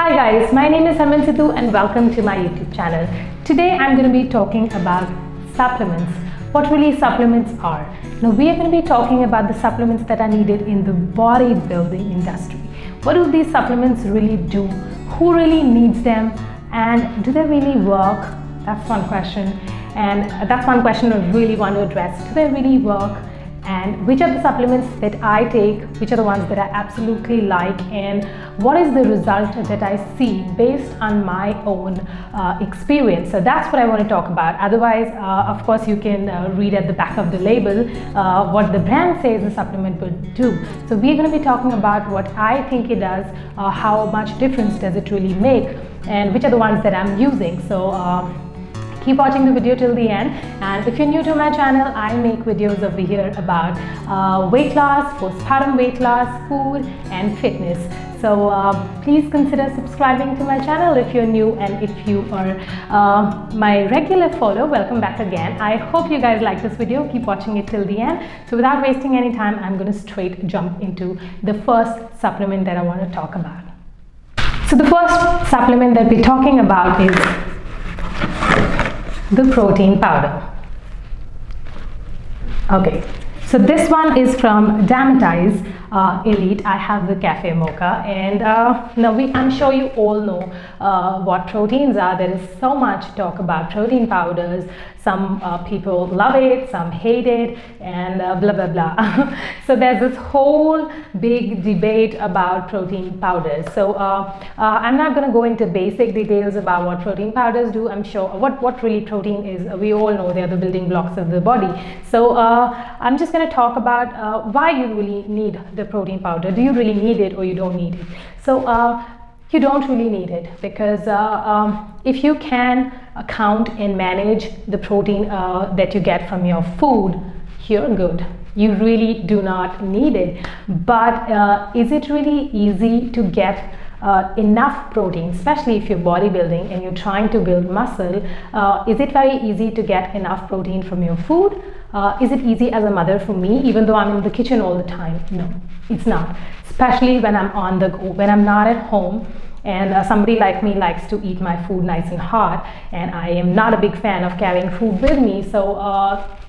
Hi guys, my name is Harman and welcome to my YouTube channel. Today I'm going to be talking about supplements, what really supplements are. Now we are going to be talking about the supplements that are needed in the bodybuilding industry. What do these supplements really do? Who really needs them? And do they really work? That's one question. And that's one question I really want to address. Do they really work? And which are the supplements that I take, which are the ones that I absolutely like, and what is the result that I see based on my own experience. So that's what I want to talk about. Otherwise, of course, you can read at the back of the label what the brand says the supplement will do. So we're going to be talking about what I think it does, how much difference does it really make, and which are the ones that I'm using. So keep watching the video till the end, and if you're new to my channel, I make videos over here about weight loss, postpartum weight loss, food and fitness. So please consider subscribing to my channel if you're new, and if you are my regular follower, welcome back again. I hope you guys like this video. Keep watching it till the end. So without wasting any time, I'm going to straight jump into the first supplement that I want to talk about. So the first supplement that we're talking about is the protein powder. Okay, so this one is from Damatize Elite. I have the cafe mocha, and now I'm sure you all know what proteins are. There is so much talk about protein powders. Some people love it, some hate it, and blah blah blah. So there's this whole big debate about protein powders. So I'm not going to go into basic details about what protein powders do. I'm sure what really protein is. We all know they are the building blocks of the body. So I'm just going to talk about why you really need the protein powder. Do you really need it, or you don't need it? So you don't really need it, because if you can count and manage the protein that you get from your food, you're good. You really do not need it. But is it really easy to get enough protein, especially if you're bodybuilding and you're trying to build muscle? Is it very easy to get enough protein from your food? Is it easy as a mother for me, even though I'm in the kitchen all the time? No, it's not. Especially when I'm on the go, when I'm not at home, and somebody like me likes to eat my food nice and hot, and I am not a big fan of carrying food with me. So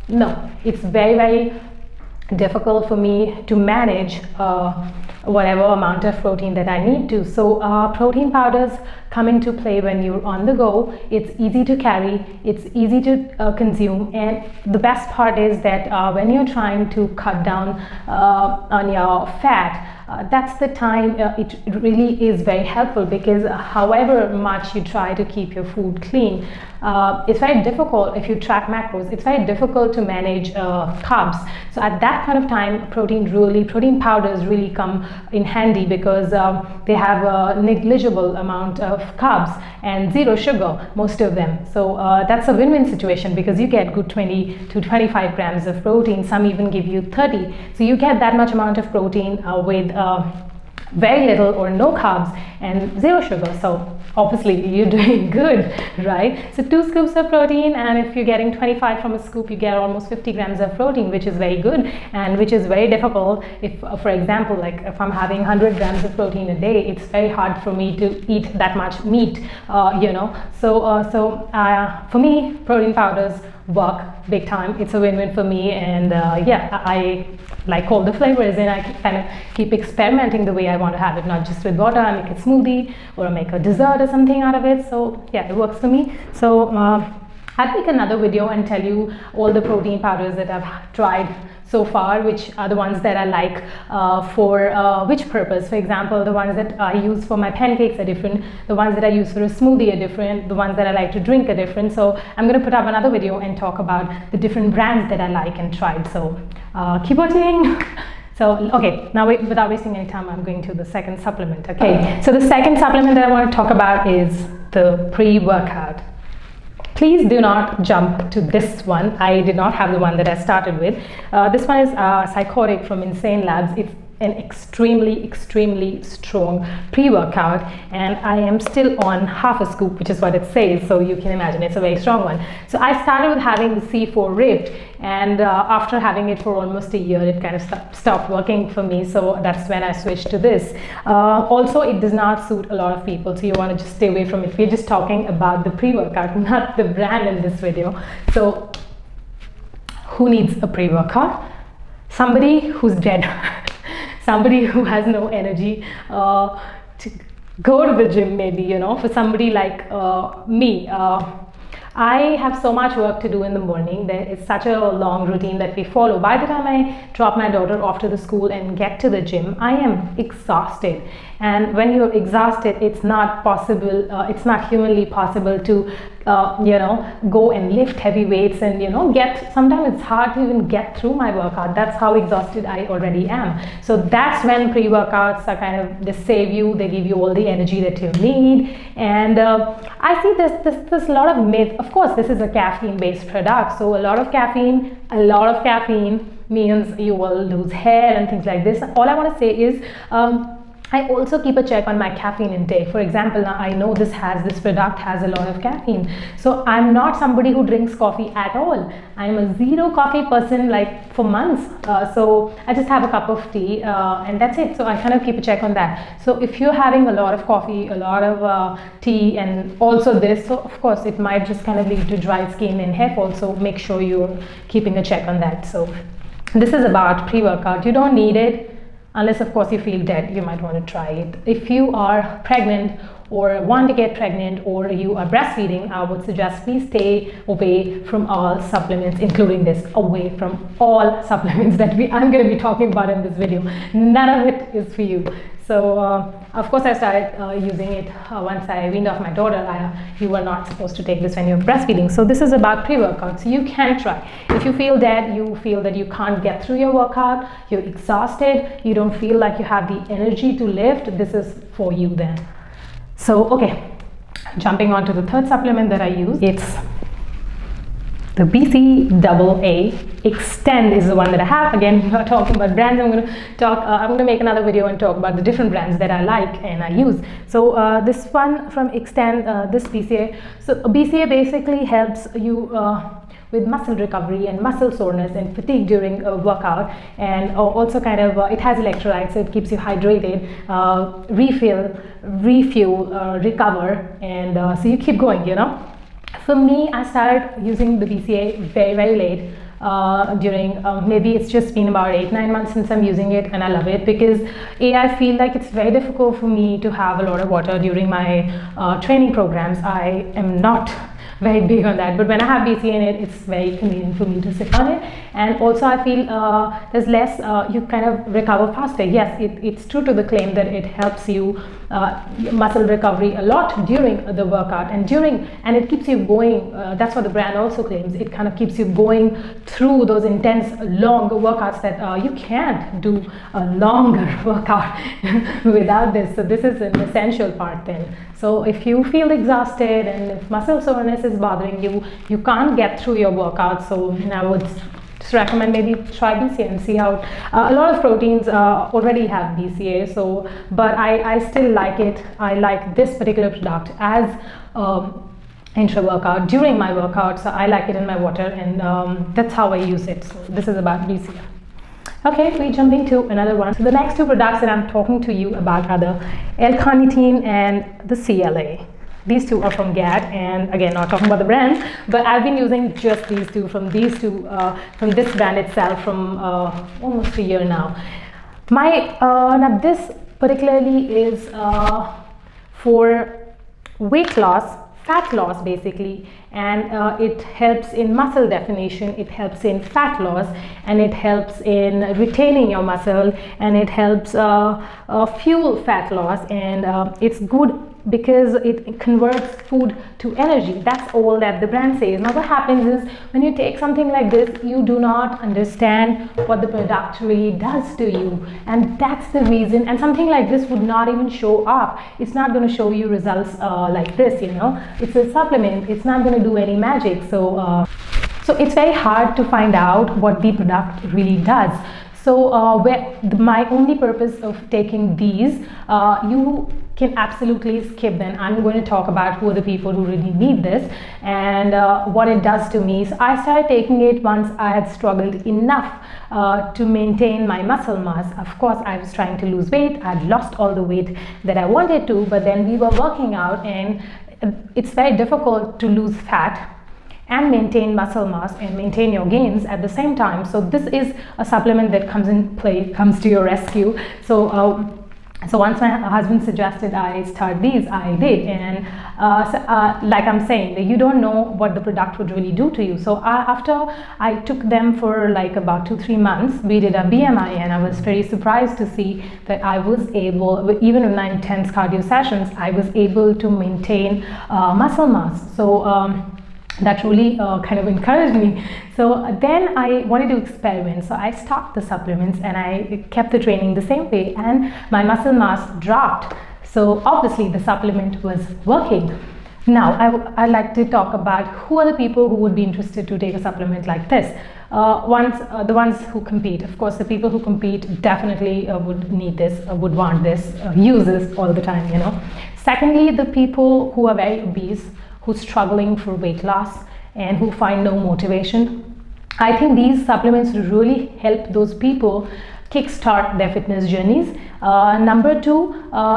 no, it's very, very difficult for me to manage whatever amount of protein that I need to. So protein powders come into play when you're on the go. It's easy to carry, it's easy to consume, and the best part is that when you're trying to cut down on your fat, that's the time it really is very helpful, because however much you try to keep your food clean, it's very difficult. If you track macros, it's very difficult to manage carbs. So at that point of time, protein powders really come in handy, because they have a negligible amount of carbs and zero sugar, most of them. So that's a win-win situation, because you get good 20 to 25 grams of protein. Some even give you 30. So you get that much amount of protein with very little or no carbs and zero sugar. So obviously you're doing good, right? So 2 scoops of protein, and if you're getting 25 from a scoop, you get almost 50 grams of protein, which is very good, and which is very difficult. If for example, like if I'm having 100 grams of protein a day, it's very hard for me to eat that much meat, you know. So for me, protein powders work big time. It's a win-win for me, and yeah, I like all the flavors, and I kind of keep experimenting the way I want to have it, not just with water. I make a smoothie, or I make a dessert or something out of it. So yeah, it works for me. So I'll make another video and tell you all the protein powders that I've tried so far, which are the ones that I like for which purpose. For example, the ones that I use for my pancakes are different, the ones that I use for a smoothie are different, the ones that I like to drink are different. So I'm going to put up another video and talk about the different brands that I like and tried. So keep watching. So okay, now without wasting any time, I'm going to the second supplement. Okay, so the second supplement that I want to talk about is the pre-workout. Please do not jump to this one. I did not have the one that I started with. This one is Psychotic from Insane Labs. an extremely strong pre-workout, and I am still on half a scoop, which is what it says, so you can imagine it's a very strong one. So I started with having the C4 ripped, and after having it for almost a year, it kind of stopped working for me, so that's when I switched to this. Also, it does not suit a lot of people, so you want to just stay away from it. We're just talking about the pre-workout, not the brand in this video. So who needs a pre-workout? Somebody who's dead. Somebody who has no energy to go to the gym, maybe, you know. For somebody like me, I have so much work to do in the morning. There is such a long routine that we follow. By the time I drop my daughter off to the school and get to the gym, I am exhausted. And when you're exhausted, it's not possible, it's not humanly possible to you know, go and lift heavy weights and, you know, sometimes it's hard to even get through my workout. That's how exhausted I already am. So that's when pre-workouts are kind of, they save you, they give you all the energy that you need. And I see there's a lot of myth. Of course, this is a caffeine-based product, so a lot of caffeine means you will lose hair and things like this. All I want to say is, I also keep a check on my caffeine intake. For example, now I know this product has a lot of caffeine. So I'm not somebody who drinks coffee at all. I'm a zero coffee person, like for months. So I just have a cup of tea and that's it. So I kind of keep a check on that. So if you're having a lot of coffee, a lot of tea, and also this, so of course it might just kind of lead to dry skin and hair fall. So make sure you're keeping a check on that. So this is about pre-workout. You don't need it. Unless of course you feel dead, you might want to try it. If you are pregnant or want to get pregnant or you are breastfeeding, I would suggest please stay away from all supplements, including this, away from all supplements that I'm going to be talking about in this video. None of it is for you. So of course I started using it once I weaned off my daughter. You were not supposed to take this when you're breastfeeding. So this is about pre-workout. So you can try. If you feel dead, you feel that you can't get through your workout, you're exhausted, you don't feel like you have the energy to lift, this is for you then. So okay, jumping on to the third supplement that I use, it's the BCAA Extend is the one that I have. Again, we're not talking about brands. I'm going to make another video and talk about the different brands that I like and I use. So this one from Extend, this BCAA. So BCAA basically helps you with muscle recovery and muscle soreness and fatigue during a workout, and also kind of it has electrolytes, so it keeps you hydrated, refuel, recover, and so you keep going, you know. For me, I started using the BCAA very late. During maybe it's just been about 8-9 months since I'm using it, and I love it because I feel like it's very difficult for me to have a lot of water during my training programs. I am not very big on that, but when I have BCAA in it, it's very convenient for me to sip on it. And also I feel there's less, you kind of recover faster. Yes, it's true to the claim that it helps you muscle recovery a lot during the workout and it keeps you going. That's what the brand also claims. It kind of keeps you going through those intense long workouts that you can't do a longer workout without this. So this is an essential part then. So if you feel exhausted and if muscle soreness is bothering you, you can't get through your workout, so I would just recommend maybe try BCAA and see how a lot of proteins already have BCAA, so but I still like it. I like this particular product as intra workout during my workout, so I like it in my water, and that's how I use it. So this is about BCAA. Okay, we jump into another one. So the next two products that I'm talking to you about are the L-carnitine and the CLA. These two are from GAD, and again, not talking about the brand, but I've been using just these two from this brand itself from almost a year now. Now this particularly is for weight loss, fat loss basically, and it helps in muscle definition, it helps in fat loss, and it helps in retaining your muscle, and it helps fuel fat loss, and it's good because it converts food to energy. That's all that the brand says. Now what happens is when you take something like this, you do not understand what the product really does to you, and that's the reason. And something like this would not even show up. It's not going to show you results like this, you know. It's a supplement, it's not going to do any magic. So so it's very hard to find out what the product really does. So my only purpose of taking these, you can absolutely skip them. I'm going to talk about who are the people who really need this and what it does to me. So I started taking it once I had struggled enough to maintain my muscle mass. Of course, I was trying to lose weight. I'd lost all the weight that I wanted to, but then we were working out, and it's very difficult to lose fat and maintain muscle mass and maintain your gains at the same time. So this is a supplement that comes to your rescue. So once my husband suggested I start these, I did. And like I'm saying, you don't know what the product would really do to you. So after I took them for like about 2-3 months, we did a BMI, and I was very surprised to see that I was able, even in my intense cardio sessions, I was able to maintain muscle mass. So that really kind of encouraged me. So then I wanted to experiment. So I stopped the supplements and I kept the training the same way, and my muscle mass dropped. So obviously the supplement was working. Now I'd like to talk about who are the people who would be interested to take a supplement like this. The ones who compete. Of course, the people who compete definitely would need this, would want this, use this all the time, you know. Secondly, the people who are very obese, who's struggling for weight loss and who find no motivation. I think these supplements really help those people kickstart their fitness journeys. Number two,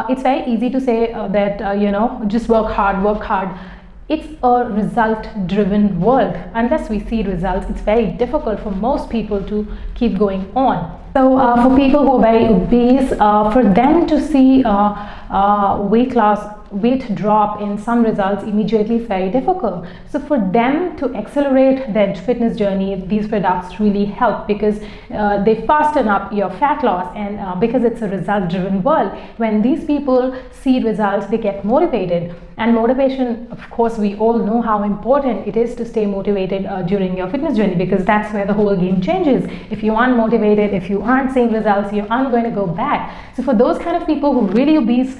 it's very easy to say that you know, just work hard. It's a result-driven world. Unless we see results, it's very difficult for most people to keep going on. So for people who are very obese, for them to see weight drop in some results immediately is very difficult. So for them to accelerate their fitness journey, these products really help, because they fasten up your fat loss, and because it's a result-driven world, when these people see results, they get motivated. And motivation, of course, we all know how important it is to stay motivated during your fitness journey, because that's where the whole game changes. If you aren't motivated, if you aren't seeing results, you aren't going to go back. So for those kind of people who are really obese,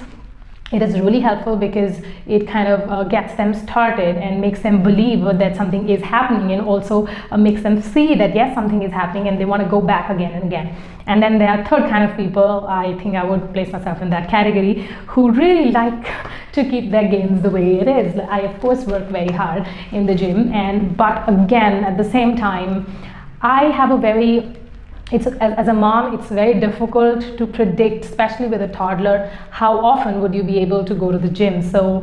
it is really helpful, because it kind of gets them started and makes them believe that something is happening, and also makes them see that yes, something is happening, and they want to go back again and again. And then there are third kind of people, I think I would place myself in that category, who really like to keep their gains the way it is. I of course work very hard in the gym, but again, at the same time, I have a very as a mom, it's very difficult to predict, especially with a toddler, how often would you be able to go to the gym. So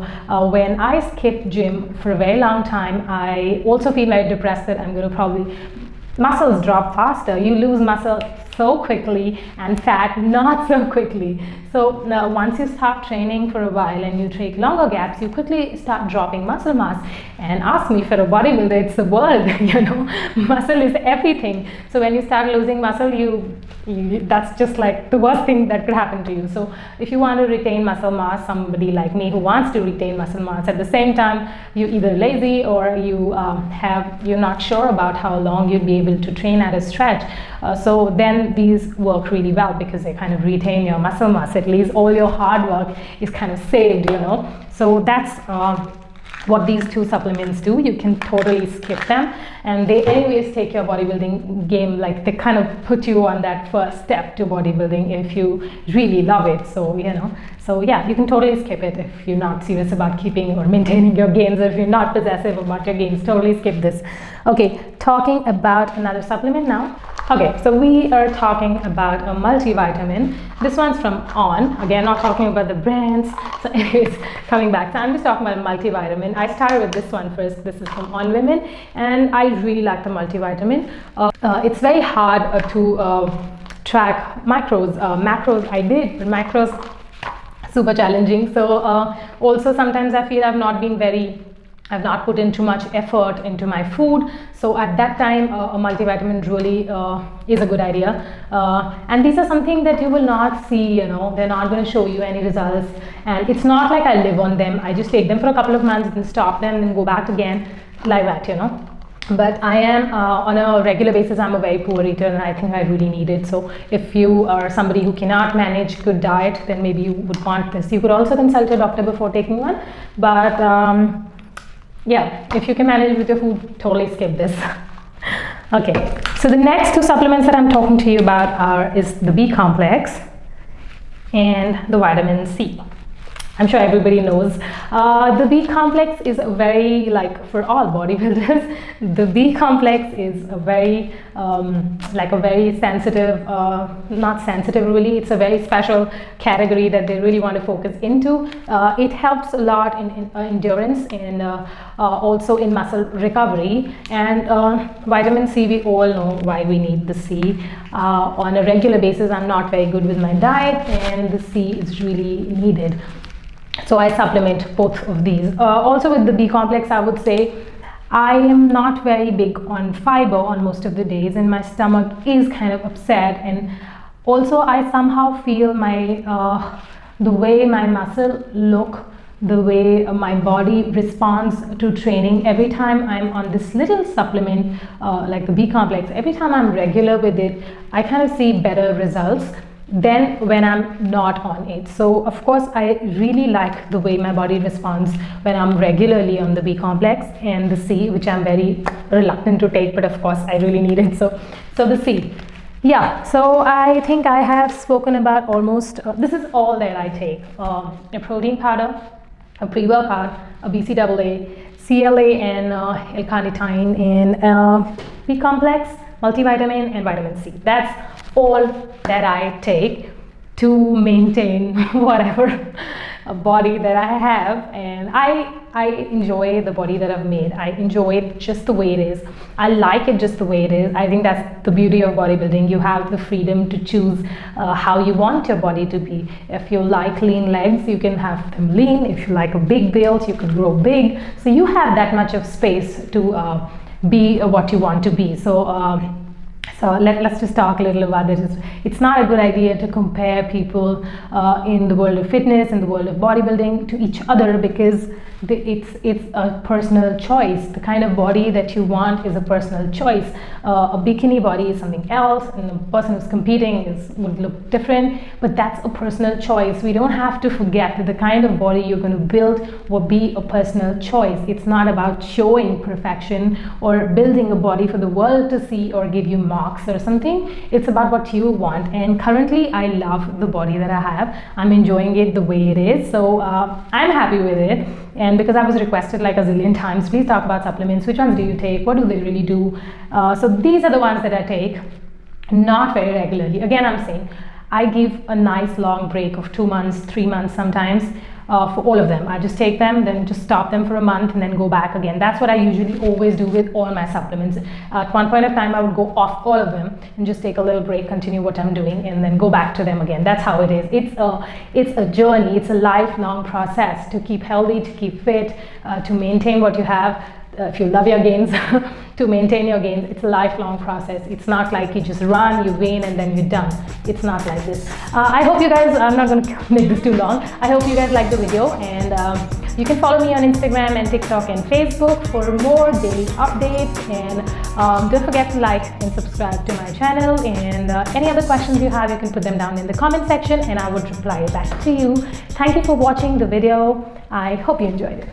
when I skip gym for a very long time, I also feel very depressed that I'm going to probably, muscles drop faster. You lose muscle so quickly and fat not so quickly. So now once you start training for a while and you take longer gaps, you quickly start dropping muscle mass. And ask me, for a bodybuilder, it's the world, you know, muscle is everything. So when you start losing muscle, that's just like the worst thing that could happen to you. So if you want to retain muscle mass, somebody like me who wants to retain muscle mass, at the same time you're either lazy or you're not sure about how long you'd be able to train at a stretch, so then these work really well, because they kind of retain your muscle mass. At least all your hard work is kind of saved, you know. So that's what these two supplements do. You can totally skip them, and they anyways take your bodybuilding game, like they kind of put you on that first step to bodybuilding if you really love it. So you know, so yeah, you can totally skip it if you're not serious about keeping or maintaining your gains, or if you're not possessive about your gains, totally skip this. Okay, talking about another supplement now. Okay, so we are talking about a multivitamin. This one's from On. Again, not talking about the brands. So anyways, coming back. So I'm just talking about a multivitamin. I started with this one first. This is from On Women, and I really like the multivitamin. It's very hard to track macros. I did, but macros super challenging. So also sometimes I feel I've not put in too much effort into my food. So at that time, a multivitamin really is a good idea. And these are something that you will not see, you know, they're not going to show you any results. And it's not like I live on them. I just take them for a couple of months and stop them and go back again like that, you know. But I am on a regular basis, I'm a very poor eater, and I think I really need it. So if you are somebody who cannot manage good diet, then maybe you would want this. You could also consult a doctor before taking one. But yeah, if you can manage with your food, totally skip this. Okay, so the next two supplements that I'm talking to you about is the B-Complex and the vitamin C. I'm sure everybody knows. The B-Complex is a very, like for all bodybuilders, the B-Complex is a very, like a very sensitive, not sensitive really, it's a very special category that they really want to focus into. It helps a lot in endurance and also in muscle recovery. And vitamin C, we all know why we need the C. On a regular basis, I'm not very good with my diet, and the C is really needed. So I supplement both of these. Also with the B-Complex, I would say I am not very big on fiber on most of the days, and my stomach is kind of upset. And also I somehow feel my the way my muscle look, the way my body responds to training every time I'm on this little supplement like the B-Complex. Every time I'm regular with it, I kind of see better results than when I'm not on it. So of course I really like the way my body responds when I'm regularly on the B-Complex and the C, which I'm very reluctant to take, but of course I really need it. So the C. Yeah, so I think I have spoken about almost, this is all that I take. A protein powder, a pre-workout, a BCAA, CLA and L-carnitine, and B-Complex, multivitamin and vitamin C. That's all that I take to maintain whatever body that I have, and I enjoy the body that I've made. I enjoy it just the way it is. I like it just the way it is. I think that's the beauty of bodybuilding. You have the freedom to choose how you want your body to be. If you like lean legs, you can have them lean. If you like a big build, you can grow big. So you have that much of space to be what you want to be. So let's just talk a little about this. It's not a good idea to compare people in the world of fitness, in the world of bodybuilding, to each other, because it's a personal choice. The kind of body that you want is a personal choice. A bikini body is something else, and the person who's competing would look different, but that's a personal choice. We don't have to forget that the kind of body you're going to build will be a personal choice. It's not about showing perfection or building a body for the world to see or give you marks or something. It's about what you want, and currently I love the body that I have. I'm enjoying it the way it is, so I'm happy with it. And because I was requested like a zillion times, please talk about supplements, which ones do you take, what do they really do? So these are the ones that I take, not very regularly. Again, I'm saying I give a nice long break of 2 months, 3 months sometimes for all of them. I just take them, then just stop them for a month and then go back again. That's what I usually always do with all my supplements. At one point of time, I would go off all of them and just take a little break, continue what I'm doing, and then go back to them again. That's how it is. It's a journey. It's a lifelong process to keep healthy, to keep fit, to maintain what you have. If you love your gains, to maintain your gains, it's a lifelong process. It's not like you just run, you gain, and then you're done. It's not like this. I hope you guys, I'm not going to make this too long. I hope you guys like the video, and you can follow me on Instagram and TikTok and Facebook for more daily updates. And don't forget to like and subscribe to my channel. And any other questions you have, you can put them down in the comment section and I would reply back to you. Thank you for watching the video. I hope you enjoyed it.